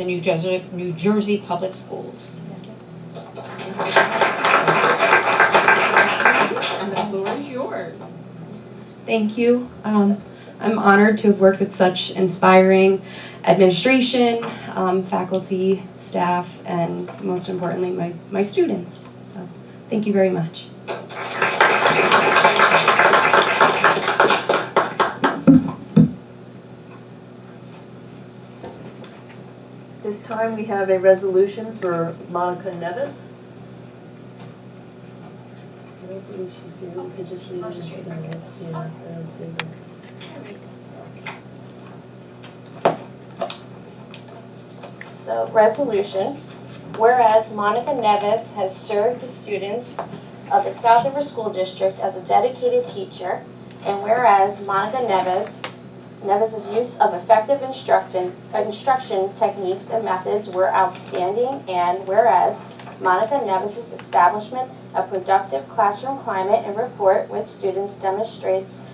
the New Jersey Public Schools. And the floor is yours. Thank you. I'm honored to have worked with such inspiring administration, faculty, staff, and most importantly, my students. So thank you very much. This time we have a resolution for Monica Nevis. I don't believe she's here. We could just read it into the minutes. Yeah, I don't see her. So, resolution, whereas Monica Nevis has served the students of the South River School District as a dedicated teacher, and whereas Monica Nevis's use of effective instruction techniques and methods were outstanding, and whereas Monica Nevis's establishment of productive classroom climate and rapport with students demonstrates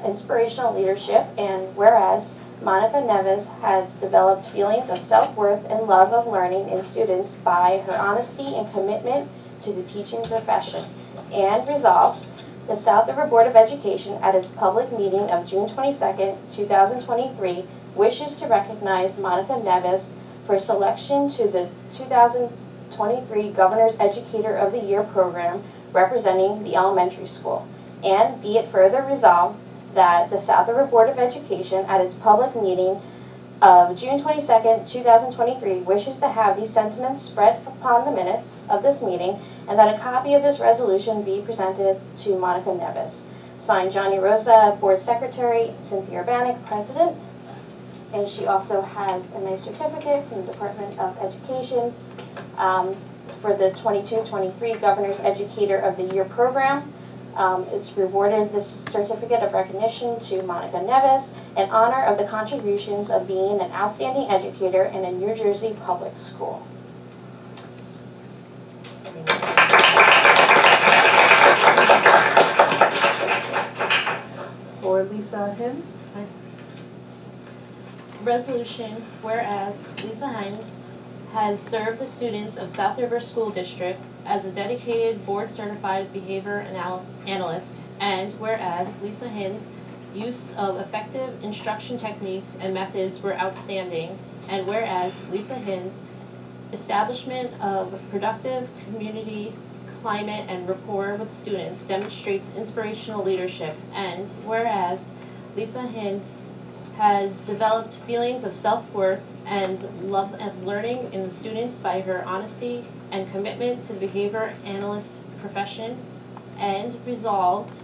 inspirational leadership, and whereas Monica Nevis has developed feelings of self-worth and love of learning in students by her honesty and commitment to the teaching profession. And resolved, the South River Board of Education at its public meeting of June 22nd, 2023 wishes to recognize Monica Nevis for selection to the 2023 Governor's Educator of the Year program representing the elementary school. And be it further resolved that the South River Board of Education at its public meeting of June 22nd, 2023 wishes to have these sentiments spread upon the minutes of this meeting, and that a copy of this resolution be presented to Monica Nevis. Signed, Johnny Rosa, Board Secretary, Cynthia Urbanik, President. And she also has a nice certificate from the Department of Education for the 22-23 Governor's Educator of the Year program. It's rewarded this certificate of recognition to Monica Nevis in honor of the contributions of being an outstanding educator in a New Jersey public school. For Lisa Hins. Resolution, whereas Lisa Hines has served the students of South River School District as a dedicated board-certified behavior analyst, and whereas Lisa Hines' use of effective instruction techniques and methods were outstanding, and whereas Lisa Hines' establishment of productive community climate and rapport with students demonstrates inspirational leadership, and whereas Lisa Hines has developed feelings of self-worth and love of learning in the students by her honesty and commitment to the behavior analyst profession, and resolved,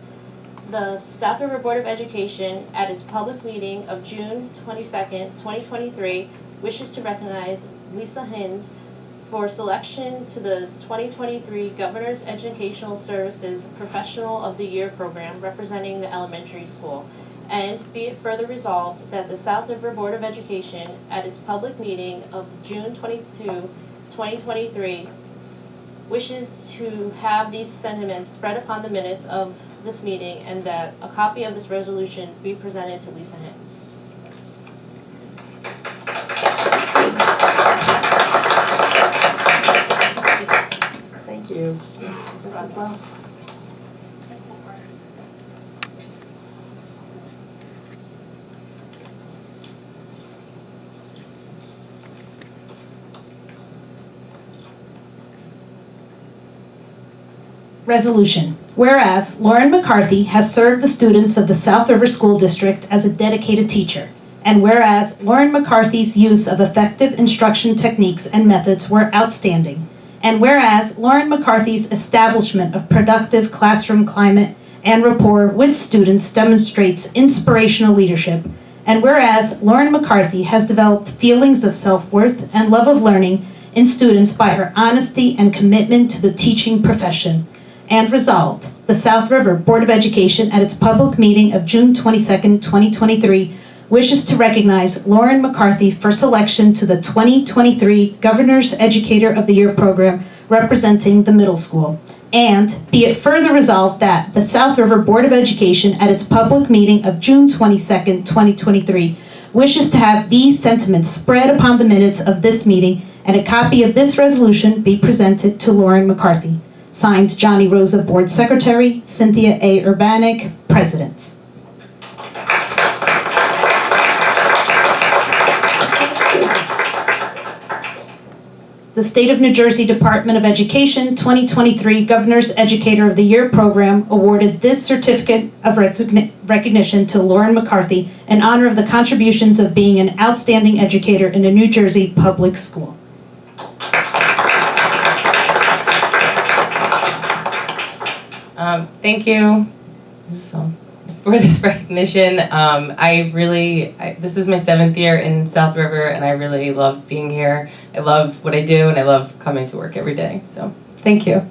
the South River Board of Education at its public meeting of June 22nd, 2023 wishes to recognize Lisa Hines for selection to the 2023 Governor's Educational Services Professional of the Year program representing the elementary school. And be it further resolved that the South River Board of Education at its public meeting of June 22, 2023 wishes to have these sentiments spread upon the minutes of this meeting, and that a copy of this resolution be presented to Lisa Hines. Thank you. Mrs. Lau. Resolution. Whereas Lauren McCarthy has served the students of the South River School District as a dedicated teacher, and whereas Lauren McCarthy's use of effective instruction techniques and methods were outstanding, and whereas Lauren McCarthy's establishment of productive classroom climate and rapport with students demonstrates inspirational leadership, and whereas Lauren McCarthy has developed feelings of self-worth and love of learning in students by her honesty and commitment to the teaching profession. And resolved, the South River Board of Education at its public meeting of June 22nd, 2023 wishes to recognize Lauren McCarthy for selection to the 2023 Governor's Educator of the Year program representing the middle school. And be it further resolved that the South River Board of Education at its public meeting of June 22nd, 2023 wishes to have these sentiments spread upon the minutes of this meeting and a copy of this resolution be presented to Lauren McCarthy. Signed, Johnny Rosa, Board Secretary, Cynthia A. Urbanek, President. The State of New Jersey Department of Education 2023 Governor's Educator of the Year program awarded this certificate of recognition to Lauren McCarthy in honor of the contributions of being an outstanding educator in a New Jersey public school. Thank you for this recognition. This is my 7th year in South River, and I really love being here. I love what I do, and I love coming to work every day. So, thank you.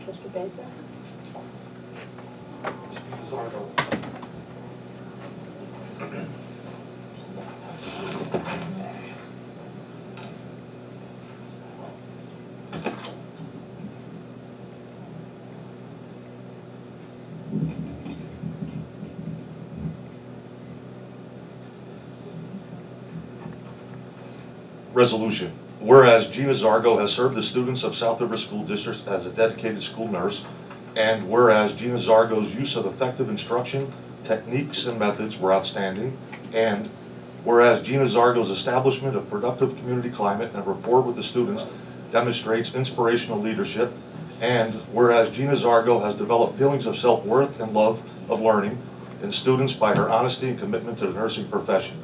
Mr. Beza? Resolution. Whereas Gina Zargo has served the students of South River School District as a dedicated school nurse, and whereas Gina Zargo's use of effective instruction, techniques, and methods were outstanding, and whereas Gina Zargo's establishment of productive community climate and rapport with the students demonstrates inspirational leadership, and whereas Gina Zargo has developed feelings of self-worth and love of learning in students by her honesty and commitment to the nursing profession,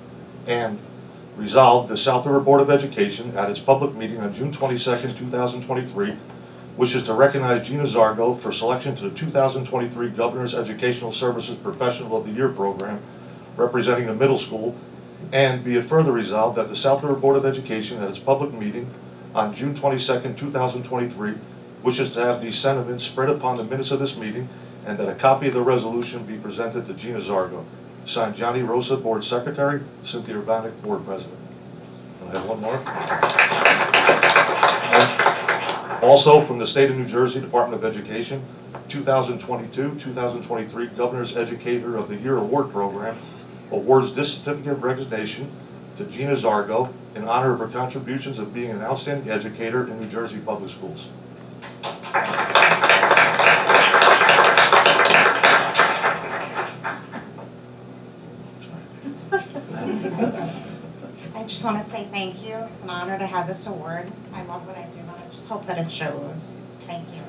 and resolved, the South River Board of Education, at its public meeting on June 22nd, 2023, wishes to recognize Gina Zargo for selection to the 2023 Governor's Educational Services Professional of the Year program, representing the middle school, and be it further resolved that the South River Board of Education, at its public meeting on June 22nd, 2023, wishes to have these sentiments spread upon the minutes of this meeting, and that a copy of the resolution be presented to Gina Zargo. Signed, Johnny Rosa, Board Secretary, Cynthia Urbanek, Board President. I have one more. And also from the State of New Jersey Department of Education, 2022-2023 Governor's Educator of the Year Award Program awards this certificate of recognition to Gina Zargo in honor of her contributions of being an outstanding educator in New Jersey public schools. I just want to say thank you. It's an honor to have this award. I love what I do, and I just hope that it shows. Thank you.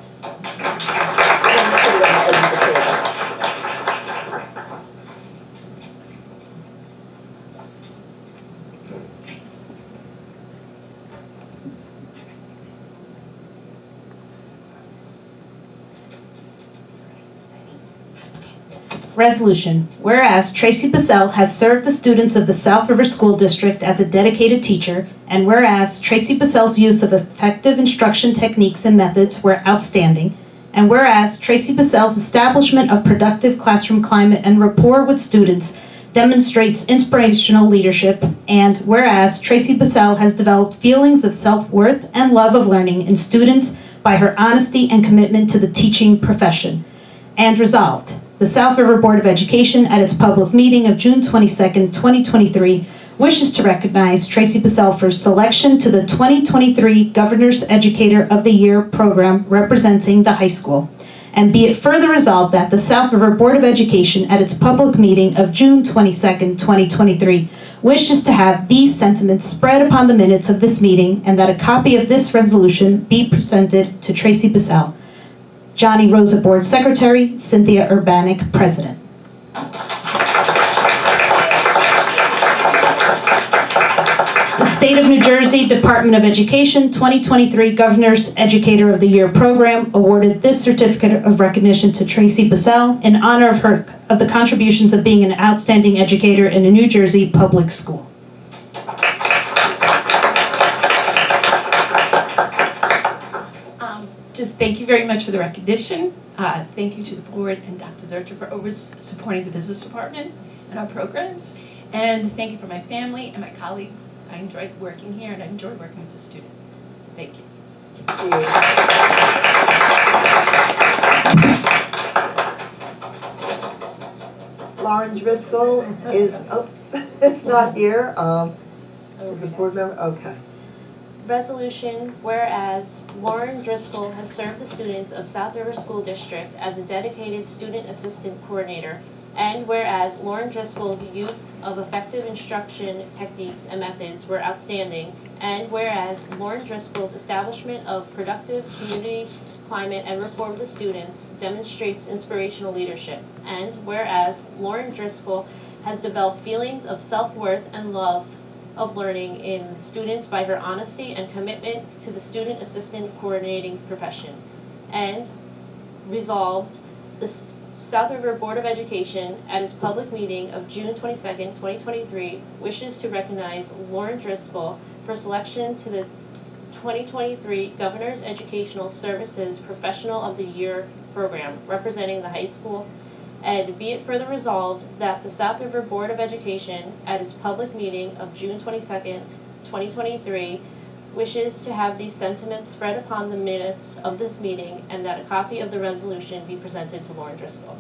Resolution. Whereas Tracy Bissell has served the students of the South River School District as a dedicated teacher, and whereas Tracy Bissell's use of effective instruction techniques and methods were outstanding, and whereas Tracy Bissell's establishment of productive classroom climate and rapport with students demonstrates inspirational leadership, and whereas Tracy Bissell has developed feelings of self-worth and love of learning in students by her honesty and commitment to the teaching profession, and resolved, the South River Board of Education, at its public meeting of June 22nd, 2023, wishes to recognize Tracy Bissell for selection to the 2023 Governor's Educator of the Year program representing the high school. And be it further resolved that the South River Board of Education, at its public meeting of June 22nd, 2023, wishes to have these sentiments spread upon the minutes of this meeting, and that a copy of this resolution be presented to Tracy Bissell. Johnny Rosa, Board Secretary, Cynthia Urbanek, President. The State of New Jersey Department of Education 2023 Governor's Educator of the Year program awarded this certificate of recognition to Tracy Bissell in honor of the contributions of being an outstanding educator in a New Jersey public school. Just thank you very much for the recognition. Thank you to the board and Dr. Zurcher for always supporting the business department and our programs. And thank you for my family and my colleagues I enjoyed working here and I enjoy working with the students. So thank you. Lauren Driscoll is not here. Is a board member? Okay. Resolution, whereas Lauren Driscoll has served the students of South River School District as a dedicated student assistant coordinator, and whereas Lauren Driscoll's use of effective instruction techniques and methods were outstanding, and whereas Lauren Driscoll's establishment of productive community climate and rapport with the students demonstrates inspirational leadership, and whereas Lauren Driscoll has developed feelings of self-worth and love of learning in students by her honesty and commitment to the student assistant coordinating profession. And resolved, the South River Board of Education at its public meeting of June 22nd, 2023 wishes to recognize Lauren Driscoll for selection to the 2023 Governor's Educational Services Professional of the Year program representing the high school. And be it further resolved that the South River Board of Education, at its public meeting of June 22nd, 2023, wishes to have these sentiments spread upon the minutes of this meeting, and that a copy of the resolution be presented to Lauren Driscoll.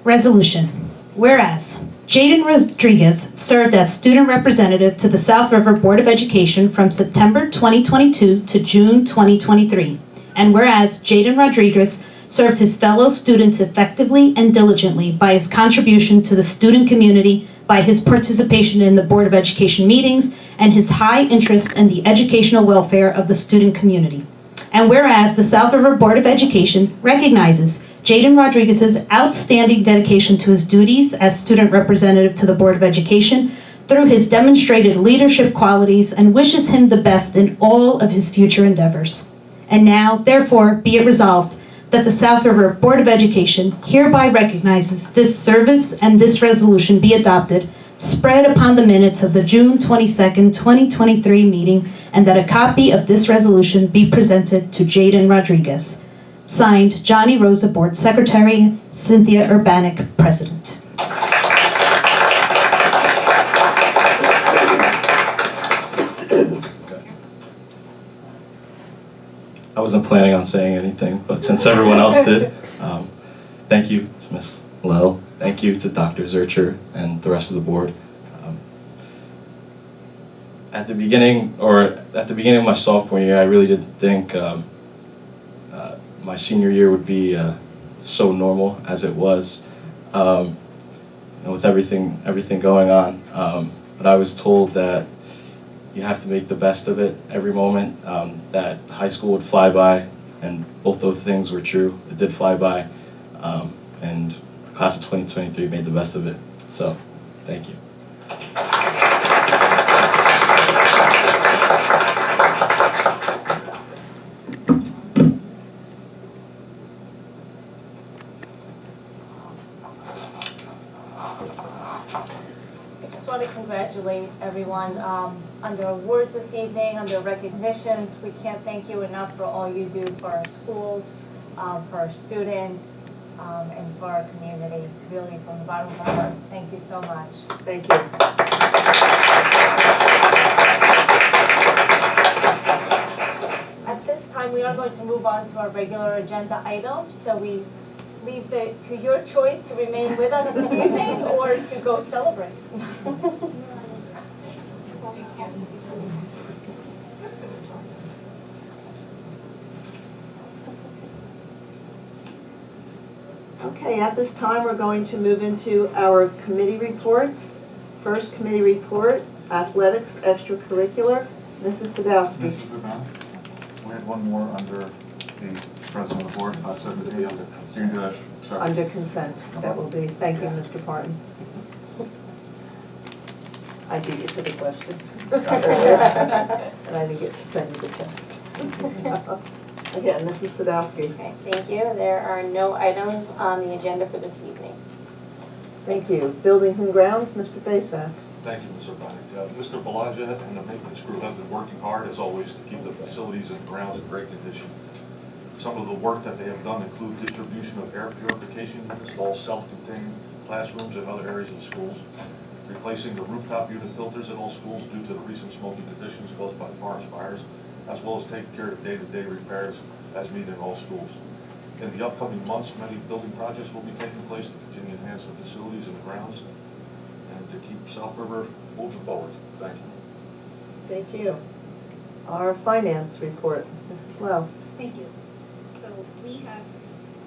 Resolution. Whereas Jaden Rodriguez served as student representative to the South River Board of Education from September 2022 to June 2023. And whereas Jaden Rodriguez served his fellow students effectively and diligently by his contribution to the student community, by his participation in the Board of Education meetings, and his high interest in the educational welfare of the student community. And whereas the South River Board of Education recognizes Jaden Rodriguez's outstanding dedication to his duties as student representative to the Board of Education through his demonstrated leadership qualities and wishes him the best in all of his future endeavors. And now, therefore, be it resolved that the South River Board of Education hereby recognizes this service and this resolution be adopted, spread upon the minutes of the June 22nd, 2023 meeting, and that a copy of this resolution be presented to Jaden Rodriguez. Signed, Johnny Rosa, Board Secretary, Cynthia Urbanik, President. I wasn't planning on saying anything, but since everyone else did, thank you to Ms. Lell, thank you to Dr. Zurcher and the rest of the board. At the beginning of my sophomore year, I really didn't think my senior year would be so normal as it was, with everything going on. But I was told that you have to make the best of it every moment, that high school would fly by, and both those things were true. It did fly by, and the class of 2023 made the best of it. So, thank you. I just want to congratulate everyone on their awards this evening, on their recognitions. We can't thank you enough for all you do for our schools, for our students, and for our community. Really, from the bottom of our hearts, thank you so much. Thank you. At this time, we are going to move on to our regular agenda items. So we leave it to your choice to remain with us this evening or to go celebrate. Okay, at this time, we're going to move into our committee reports. First committee report, athletics, extracurricular. Mrs. Sadowski. Mrs. Sadowski, we had one more under the president of the board, 517. You can do that. Sorry. Under consent, that will be. Thank you, Mr. Parton. I beat you to the question. And I didn't get to send you the text. Again, Mrs. Sadowski. Okay, thank you. There are no items on the agenda for this evening. Thank you. Buildings and Grounds, Mr. Besa. Thank you, Ms. Urbaniak. Mr. Belanger and the maintenance crew have been working hard, as always, to keep the facilities and grounds in great condition. Some of the work that they have done include distribution of air purification units, all self-contained classrooms and other areas of the schools, replacing the rooftop unit filters in all schools due to the recent smoky conditions caused by forest fires, as well as taking care of day-to-day repairs as needed in all schools. In the upcoming months, many building projects will be taking place to continue to enhance the facilities and the grounds and to keep South River moving forward. Thank you. Thank you. Our finance report, Mrs. Lowe. Thank you. So we have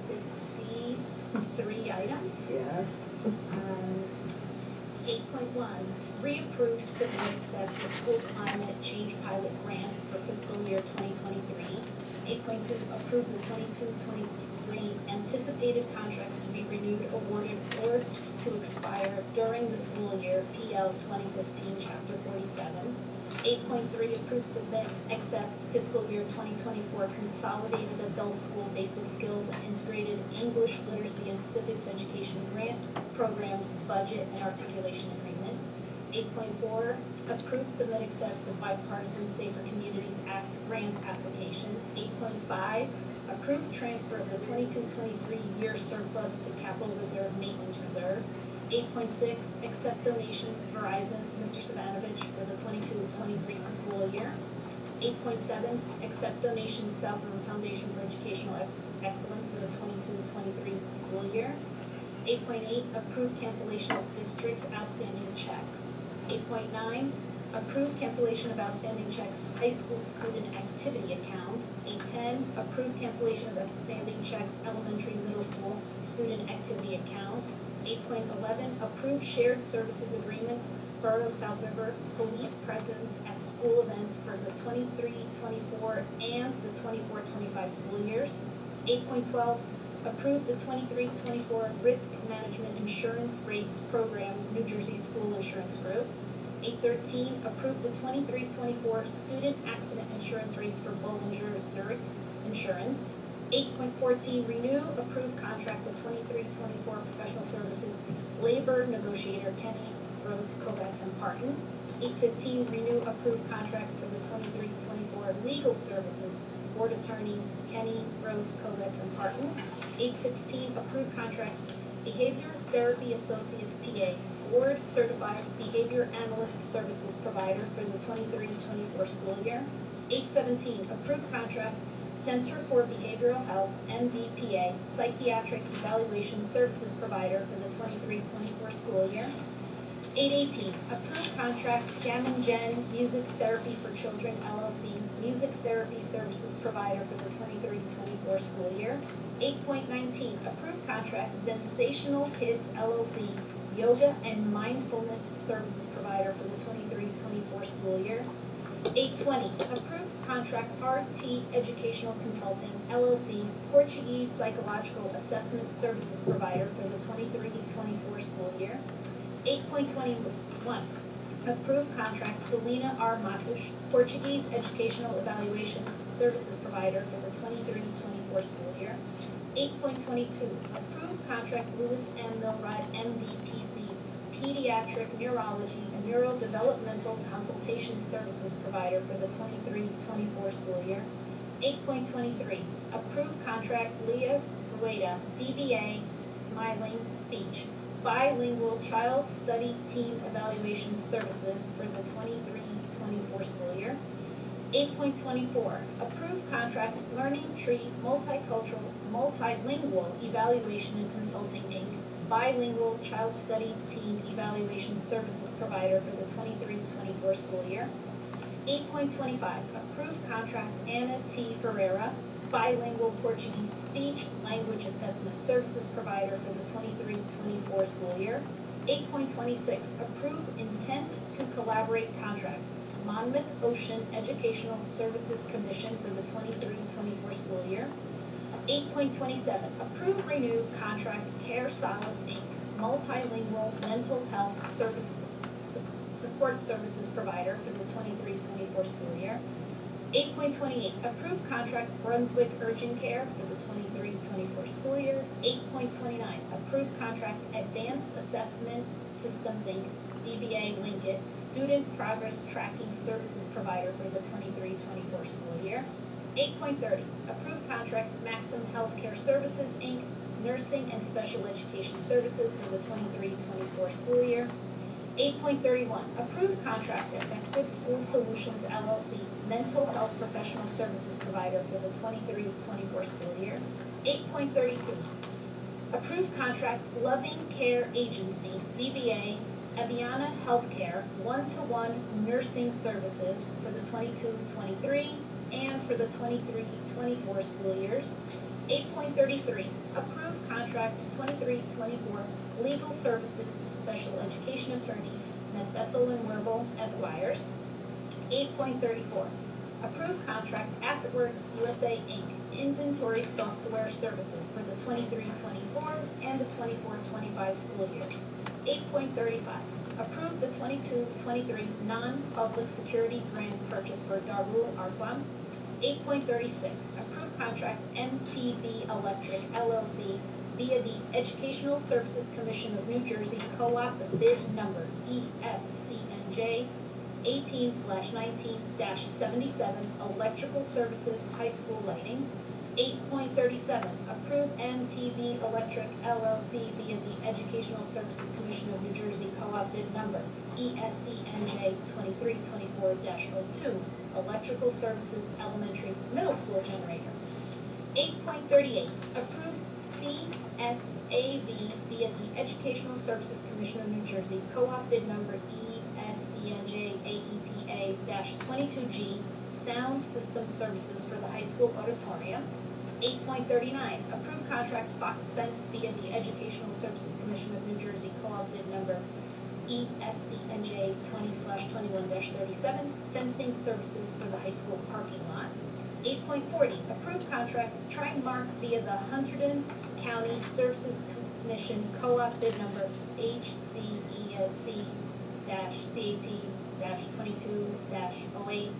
53 items. Yes. 8.1, reapprove, submit, accept the school climate change pilot grant for fiscal year 2023. 8.2, approve the 22-23 anticipated contracts to be renewed, awarded, or to expire during the school year, PL 2015, Chapter 47. 8.3, approve, submit, accept fiscal year 2024 consolidated adult school basic skills and integrated English literacy and civics education grant programs, budget, and articulation agreement. 8.4, approve, submit, accept the bipartisan Safer Communities Act grant application. 8.5, approve transfer of the 22-23 year surplus to capital reserve maintenance reserve. 8.6, accept donation Verizon, Mr. Savanovich, for the 22-23 school year. 8.7, accept donation South River Foundation for Educational Excellence for the 22-23 school year. 8.8, approve cancellation of district's outstanding checks. 8.9, approve cancellation of outstanding checks high school student activity account. 8.10, approve cancellation of outstanding checks elementary middle school student activity account. 8.11, approve shared services agreement, Borough of South River, police presence at school events for the 23-24 and the 24-25 school years. 8.12, approve the 23-24 risk management insurance rates programs, New Jersey School Insurance Group. 8.13, approve the 23-24 student accident insurance rates for Bollinger Zurich Insurance. 8.14, renew, approve contract with 23-24 professional services labor negotiator Kenny Rose Kovacs and Parton. 8.15, renew, approve contract for the 23-24 legal services board attorney Kenny Rose Kovacs and Parton. 8.16, approve contract behavior therapy associates PA board certified behavior analyst services provider for the 23-24 school year. 8.17, approve contract Center for Behavioral Health, MDPA, psychiatric evaluation services provider for the 23-24 school year. 8.18, approve contract Gammon Gen Music Therapy for Children LLC, music therapy services provider for the 23-24 school year. 8.19, approve contract Sensational Kids LLC, yoga and mindfulness services provider for the 23-24 school year. 8.20, approve contract RT Educational Consulting LLC, Portuguese Psychological Assessment Services Provider for the 23-24 school year. 8.21, approve contract Selena R. Matos, Portuguese Educational Evaluations Services Provider for the 23-24 school year. 8.22, approve contract Lewis M. Milrod, MD, PC, Pediatric Neurology and Neurodevelopmental Consultation Services Provider for the 23-24 school year. 8.23, approve contract Leah Rueda, DBA, Smiling Speech, Bilingual Child Study Team Evaluation Services for the 23-24 school year. 8.24, approve contract Learning Tree Multicultural, Multilingual Evaluation and Consulting Inc., Bilingual Child Study Team Evaluation Services Provider for the 23-24 school year. 8.25, approve contract Anna T. Ferreira, Bilingual Portuguese Speech Language Assessment Services Provider for the 23-24 school year. 8.26, approve intent to collaborate contract Monmouth Ocean Educational Services Commission for the 23-24 school year. 8.27, approve renew contract Care Solace Inc., multilingual mental health service support services provider for the 23-24 school year. 8.28, approve contract Brunswick Urgent Care for the 23-24 school year. 8.29, approve contract Advanced Assessment Systems Inc., DBA Linkit, Student Progress Tracking Services Provider for the 23-24 school year. 8.30, approve contract Maxim Healthcare Services Inc., Nursing and Special Education Services for the 23-24 school year. 8.31, approve contract Effective School Solutions LLC, Mental Health Professional Services Provider for the 23-24 school year. 8.32, approve contract Loving Care Agency, DBA Aviana Healthcare, one-to-one nursing services for the 22-23 and for the 23-24 school years. 8.33, approve contract 23-24 legal services special education attorney, Medvessel and Werble Esquires. 8.34, approve contract AssetWorks USA Inc., inventory software services for the 23-24 and the 24-25 school years. 8.35, approve the 22-23 non-public security grant purchase for Darul Arqam. 8.36, approve contract MTV Electric LLC via the Educational Services Commission of New Jersey co-op bid number ESCNJ 18/19-77 electrical services high school lighting. 8.37, approve MTV Electric LLC via the Educational Services Commission of New Jersey co-op bid number ESCNJ 2324-02 electrical services elementary middle school generator. 8.38, approve CSAV via the Educational Services Commission of New Jersey co-op bid number ESCNJ AEPA-22G sound system services for the high school auditorium. 8.39, approve contract Fox Spence via the Educational Services Commission of New Jersey co-op bid number ESCNJ 20/21-37 fencing services for the high school parking lot. 8.40, approve contract Trimark via the Hunterdon County Services Commission co-op bid number HCESC-CAT-22-08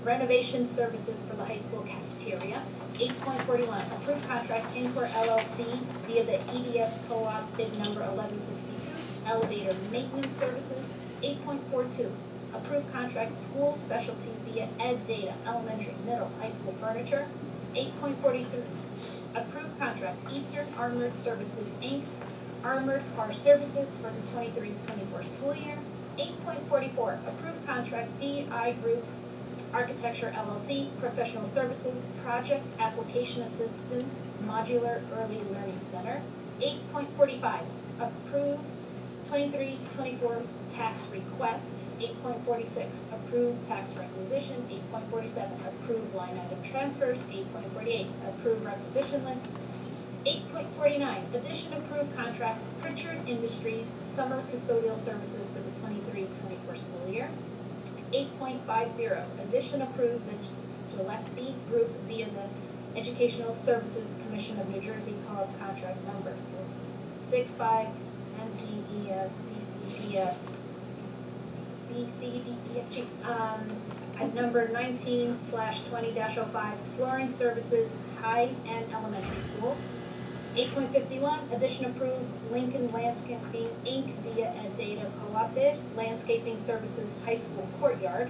renovation services for the high school cafeteria. 8.41, approve contract Incor LLC via the EDS co-op bid number 1162 elevator maintenance services. 8.42, approve contract school specialty via Ed Data elementary, middle, high school furniture. 8.43, approve contract Eastern Armored Services Inc., armored car services for the 23-24 school year. 8.44, approve contract DI Group Architecture LLC, professional services, project application assistance, modular early learning center. 8.45, approve 23-24 tax request. 8.46, approve tax requisition. 8.47, approve line item transfers. 8.48, approve requisition list. 8.49, addition approved contract Pritchard Industries summer custodial services for the 23-24 school year. 8.50, addition approved the Gillespie Group via the Educational Services Commission of New Jersey co-op contract number 65 MCES BCDEFG at number 19/20-05 flooring services high and elementary schools. 8.51, addition approved Lincoln Landscaping Inc. via a data co-op bid, landscaping services high school courtyard.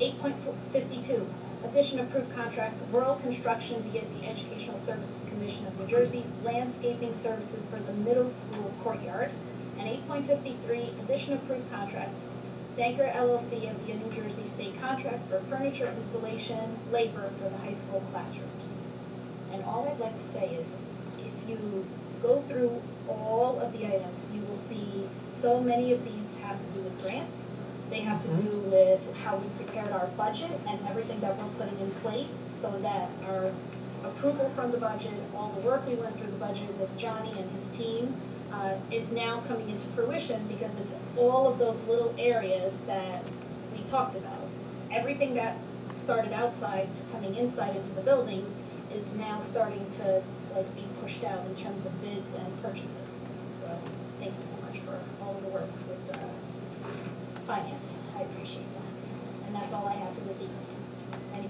8.52, addition approved contract Rural Construction via the Educational Services Commission of New Jersey, landscaping services for the middle school courtyard. And 8.53, addition approved contract Danker LLC via New Jersey state contract for furniture installation labor for the high school classrooms. And all I'd like to say is, if you go through all of the items, you will see so many of these have to do with grants. They have to do with how we prepared our budget and everything that we're putting in place so that our approval from the budget, all the work we went through the budget with Johnny and his team, is now coming into fruition because it's all of those little areas that we talked about. Everything that started outside to coming inside into the buildings is now starting to be pushed out in terms of bids and purchases. So thank you so much for all of the work with finance. I appreciate that. And that's all I have for this evening. Any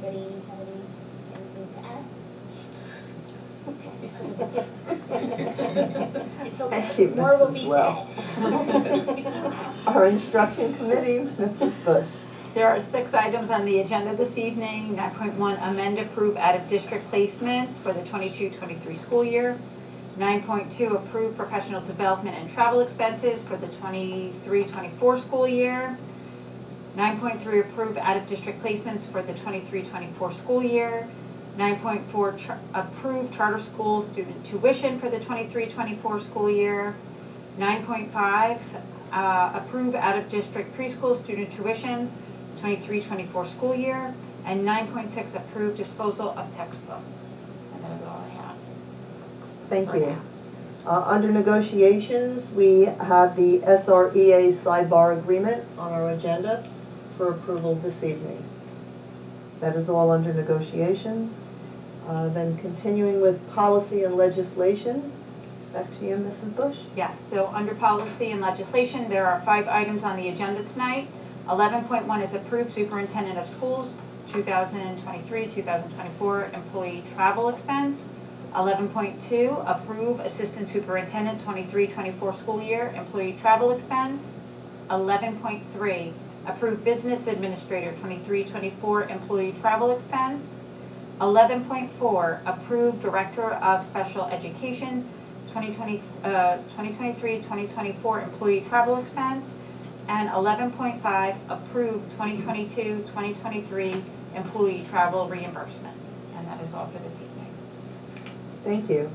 It's Thank you, okay, more will Mrs. be Well. said. Our instruction committee, Mrs. Bush. There are 6 items on the agenda this evening. 9.1, amend approve out-of-district placements for the 22-23 school year. 9.2, approve professional development and travel expenses for the 23-24 school year. 9.3, approve out-of-district placements for the 23-24 school year. 9.4, approve charter school student tuition for the 23-24 school year. 9.5, approve out-of-district preschool student tuitions, 23-24 school year. And 9.6, approve disposal of textbooks. And that is all I have. Thank you. Under negotiations, we have the SREA sidebar agreement on our agenda for approval this evening. That is all under negotiations. Then continuing with policy and legislation, back to you, Mrs. Bush. Yes, so under policy and legislation, there are 5 items on the agenda tonight. 11.1 is approve superintendent of schools 2023-2024 employee travel expense. 11.2, approve assistant superintendent 23-24 school year employee travel expense. 11.3, approve business administrator 23-24 employee travel expense. 11.4, approve director of special education 2023-2024 employee travel expense. And 11.5, approve 2022-2023 employee travel reimbursement. And that is all for this evening. Thank you.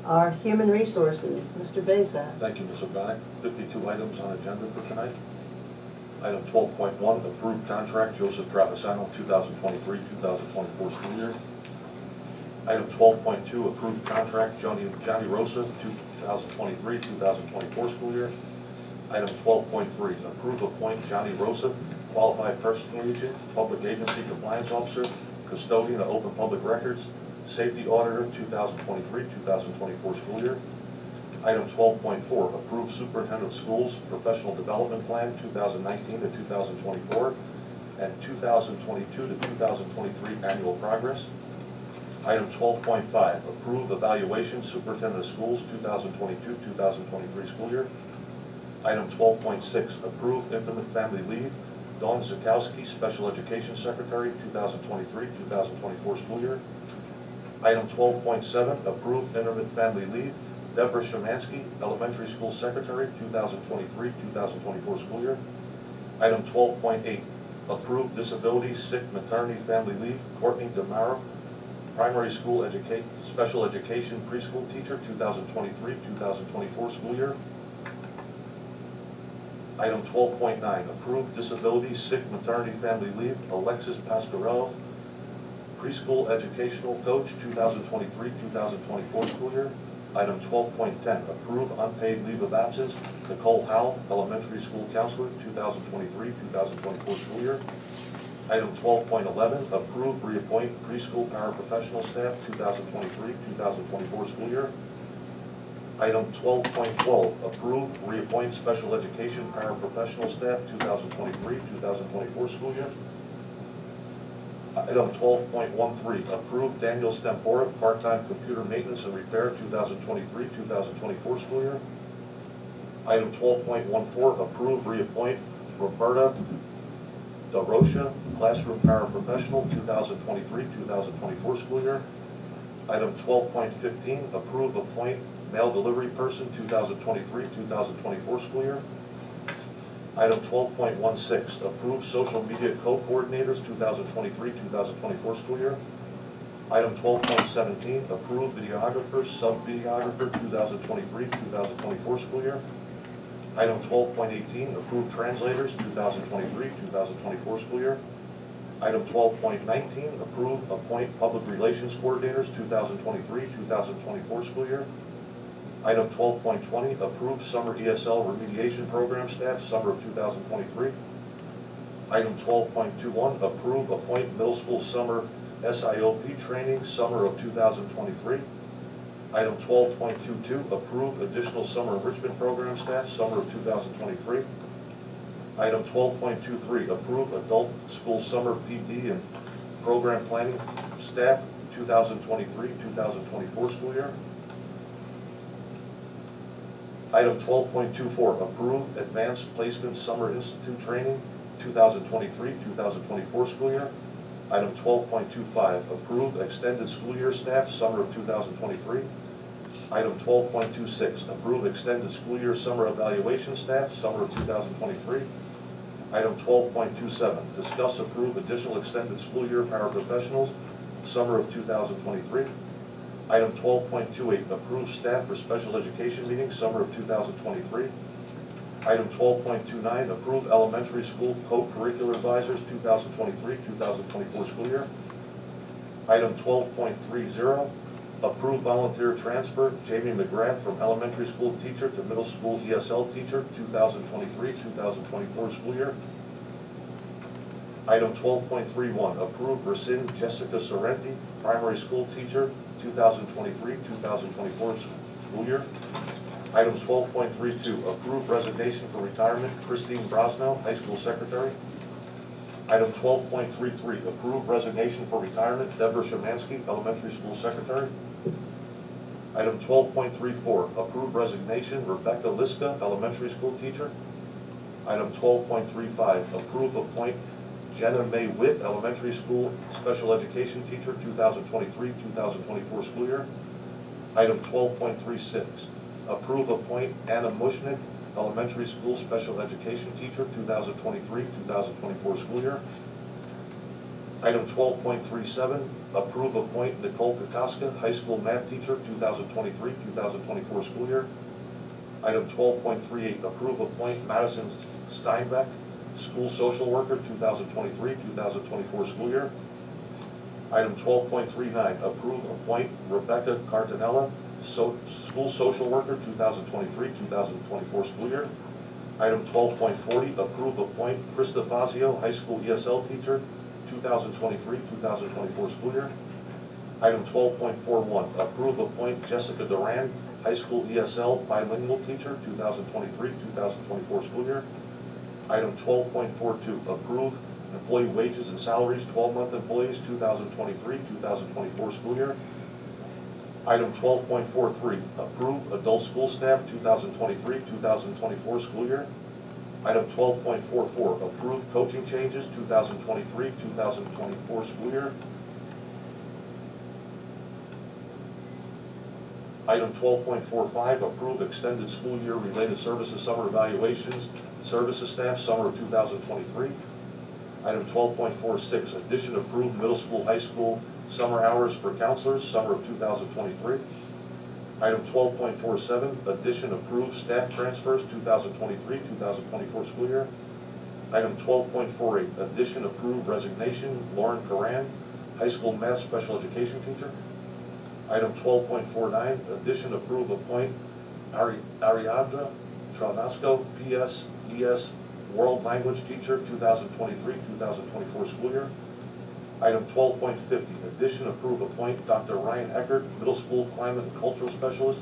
Our human resources, Mr. Beza. Thank you, Ms. O'Gonick. 52 items on agenda for tonight. Item 12.1, approved contract Joseph Travisano, 2023-2024 school year. Item 12.2, approved contract Johnny Rosa, 2023-2024 school year. Item 12.3, approve appoint Johnny Rosa, qualified personal agent, public agency compliance officer, custodian of open public records, safety auditor, 2023-2024 school year. Item 12.4, approve superintendent of schools professional development plan 2019 to 2024 and 2022 to 2023 annual progress. Item 12.5, approve evaluation superintendent of schools 2022-2023 school year. Item 12.6, approve infant family leave Dawn Zakowski, special education secretary 2023-2024 school year. Item 12.7, approve intermittent family leave Deborah Shemansky, elementary school secretary 2023-2024 school year. Item 12.8, approve disability sick maternity family leave Courtney DeMaro, primary school special education preschool teacher 2023-2024 school year. Item 12.9, approve disability sick maternity family leave Alexis Pasquarello, preschool educational coach 2023-2024 school year. Item 12.10, approve unpaid leave of absence Nicole Howell, elementary school counselor 2023-2024 school year. Item 12.11, approve reappoint preschool paraprofessional staff 2023-2024 school year. Item 12.12, approve reappoint special education paraprofessional staff 2023-2024 school year. Item 12.13, approve Daniel Stempora, part-time computer maintenance and repair 2023-2024 school year. Item 12.14, approve reappoint Roberta DeRocha, classroom paraprofessional 2023-2024 school year. Item 12.15, approve appoint mail delivery person 2023-2024 school year. Item 12.16, approve social media co-coordinators 2023-2024 school year. Item 12.17, approve videographer, sub-videographer 2023-2024 school year. Item 12.18, approve translators 2023-2024 school year. Item 12.19, approve appoint public relations coordinators 2023-2024 school year. Item 12.20, approve summer ESL remediation program staff, summer of 2023. Item 12.21, approve appoint middle school summer SIOP training, summer of 2023. Item 12.22, approve additional summer enrichment program staff, summer of 2023. Item 12.23, approve adult school summer PD and program planning staff, 2023-2024 school year. Item 12.24, approve Advanced Placement Summer Institute Training 2023-2024 school year. Item 12.25, approve Extended School Year Staff Summer of 2023. Item 12.26, approve Extended School Year Summer Evaluation Staff Summer of 2023. Item 12.27, discuss approve additional extended school year paraprofessionals Summer of 2023. Item 12.28, approve staff for special education meetings, summer of 2023. Item 12.29, approve elementary school co-curricular advisors, 2023-2024 school year. Item 12.30, approve volunteer transfer, Jamie McGrath from elementary school teacher to middle school ESL teacher, 2023-2024 school year. Item 12.31, approve rescind Jessica Sorrenti, primary school teacher, 2023-2024 school year. Item 12.32, approve resignation for retirement, Christine Brosnell, high school secretary. Item 12.33, approve resignation for retirement, Deborah Shemansky, elementary school secretary. Item 12.34, approve resignation, Rebecca Liska, elementary school teacher. Item 12.35, approve appoint Jenna May Witt, elementary school special education teacher, 2023-2024 school year. Item 12.36, approve appoint Anna Mushnick, elementary school special education teacher, 2023-2024 school year. Item 12.37, approve appoint Nicole Kokoska, high school math teacher, 2023-2024 school year. Item 12.38, approve appoint Madison Steinbeck, school social worker, 2023-2024 school year. Item 12.39, approve appoint Rebecca Cardinella, school social worker, 2023-2024 school year. Item 12.40, approve appoint Krista Fazio, high school ESL teacher, 2023-2024 school year. Item 12.41, approve appoint Jessica Duran, high school ESL bilingual teacher, 2023-2024 school year. Item 12.42, approve employee wages and salaries, 12-month employees, 2023-2024 school year. Item 12.43, approve adult school staff, 2023-2024 school year. Item 12.44, approve coaching changes, 2023-2024 school year. Item 12.45, approve extended school year related services summer evaluations, services staff, summer of 2023. Item 12.46, addition approved middle school, high school summer hours for counselors, summer of 2023. Item 12.47, addition approved staff transfers, 2023-2024 school year. Item 12.48, addition approved resignation, Lauren Karan, high school math special education teacher. Item 12.49, addition approved appoint Ariadna Travasco, PS, ES, world language teacher, 2023-2024 school year. Item 12.50, addition approve appoint Dr. Ryan Eckert, middle school climate and cultural specialist,